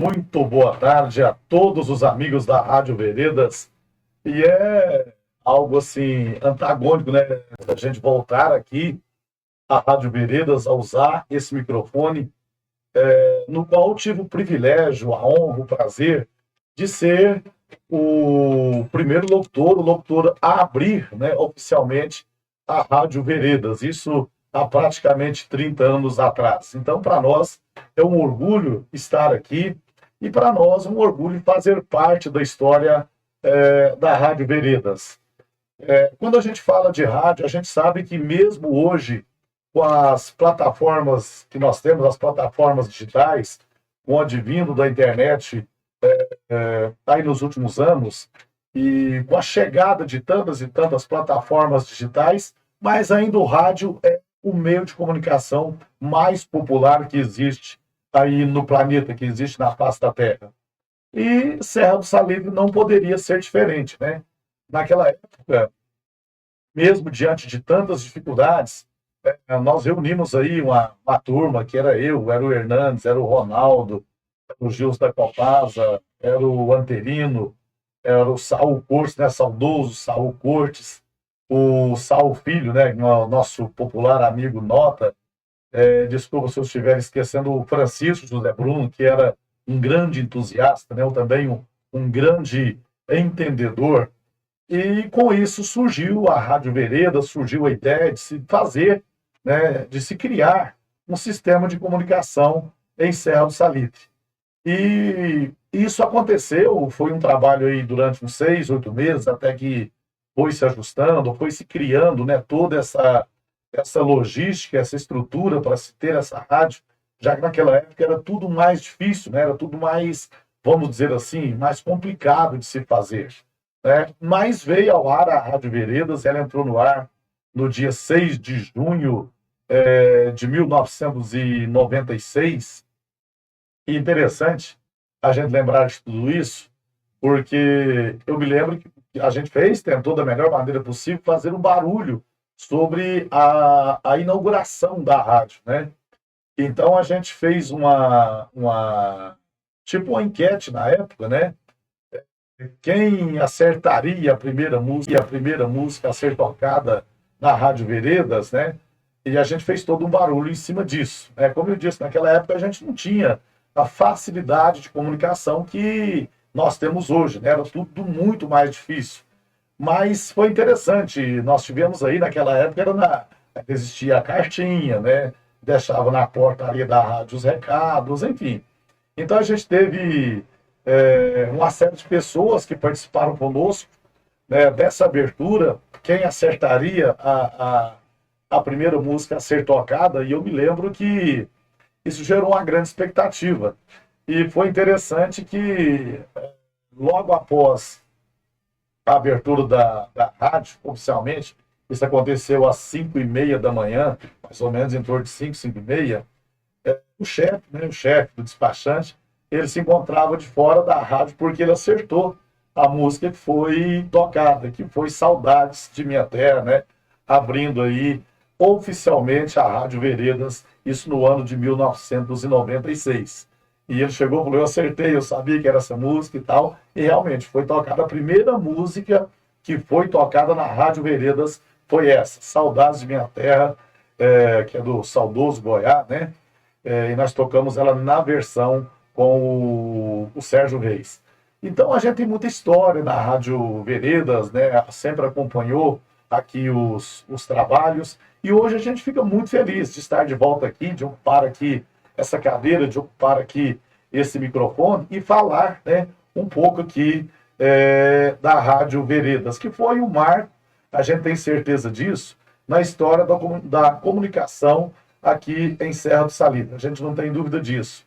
Muito boa tarde a todos os amigos da Rádio Veredas. E é algo assim antagônico, né? A gente voltar aqui à Rádio Veredas a usar esse microfone, no qual eu tive o privilégio, a honra, o prazer de ser o primeiro locutor, o locutor a abrir, né, oficialmente a Rádio Veredas. Isso há praticamente 30 anos atrás. Então, para nós, é um orgulho estar aqui e para nós um orgulho fazer parte da história da Rádio Veredas. Quando a gente fala de rádio, a gente sabe que mesmo hoje, com as plataformas que nós temos, as plataformas digitais, com o advindo da internet aí nos últimos anos, e com a chegada de tantas e tantas plataformas digitais, mas ainda o rádio é o meio de comunicação mais popular que existe aí no planeta, que existe na face da Terra. E Serra do Salitre não poderia ser diferente, né? Naquela época, mesmo diante de tantas dificuldades, nós reunimos aí uma turma que era eu, era o Hernandes, era o Ronaldo, era o Gilson da Copasa, era o Anterino, era o Saul Cortes, né, saudoso Saul Cortes, o Saul Filho, né, nosso popular amigo Nota. Desculpa se eu estiver esquecendo o Francisco José Bruno, que era um grande entusiasta, né, também um grande entendedor. E com isso surgiu a Rádio Vereda, surgiu a ideia de se fazer, né, de se criar um sistema de comunicação em Serra do Salitre. E isso aconteceu, foi um trabalho aí durante uns 6, 8 meses, até que foi se ajustando, foi se criando, né, toda essa logística, essa estrutura para se ter essa rádio, já que naquela época era tudo mais difícil, né, era tudo mais, vamos dizer assim, mais complicado de se fazer, né? Mas veio ao ar a Rádio Veredas, ela entrou no ar no dia 6 de junho de 1996. E interessante a gente lembrar de tudo isso, porque eu me lembro que a gente tentou da melhor maneira possível fazer um barulho sobre a inauguração da rádio, né? Então a gente fez tipo uma enquete na época, né? Quem acertaria a primeira música a ser tocada na Rádio Veredas, né? E a gente fez todo um barulho em cima disso, né? Como eu disse, naquela época a gente não tinha a facilidade de comunicação que nós temos hoje, né? Era tudo muito mais difícil. Mas foi interessante, nós tivemos aí naquela época, existia a cartinha, né? Deixava na portaria da rádio os recados, enfim. Então a gente teve uma série de pessoas que participaram conosco, né, dessa abertura, quem acertaria a primeira música a ser tocada, e eu me lembro que isso gerou uma grande expectativa. E foi interessante que, logo após a abertura da rádio, oficialmente, isso aconteceu às 5h30 da manhã, mais ou menos em torno de 5, 5h30, o chefe, né, o chefe do despachante, ele se encontrava de fora da rádio porque ele acertou a música que foi tocada, que foi Saudades de Minha Terra, né? Abrindo aí oficialmente a Rádio Veredas, isso no ano de 1996. E ele chegou e falou, eu acertei, eu sabia que era essa música e tal, e realmente foi tocada a primeira música que foi tocada na Rádio Veredas, foi essa, Saudades de Minha Terra, que é do saudoso Goiás, né? E nós tocamos ela na versão com o Sérgio Reis. Então a gente tem muita história na Rádio Veredas, né? Sempre acompanhou aqui os trabalhos, e hoje a gente fica muito feliz de estar de volta aqui, de ocupar aqui essa cadeira, de ocupar aqui esse microfone e falar, né, um pouco aqui da Rádio Veredas, que foi um marco, a gente tem certeza disso, na história da comunicação aqui em Serra do Salitre. A gente não tem dúvida disso.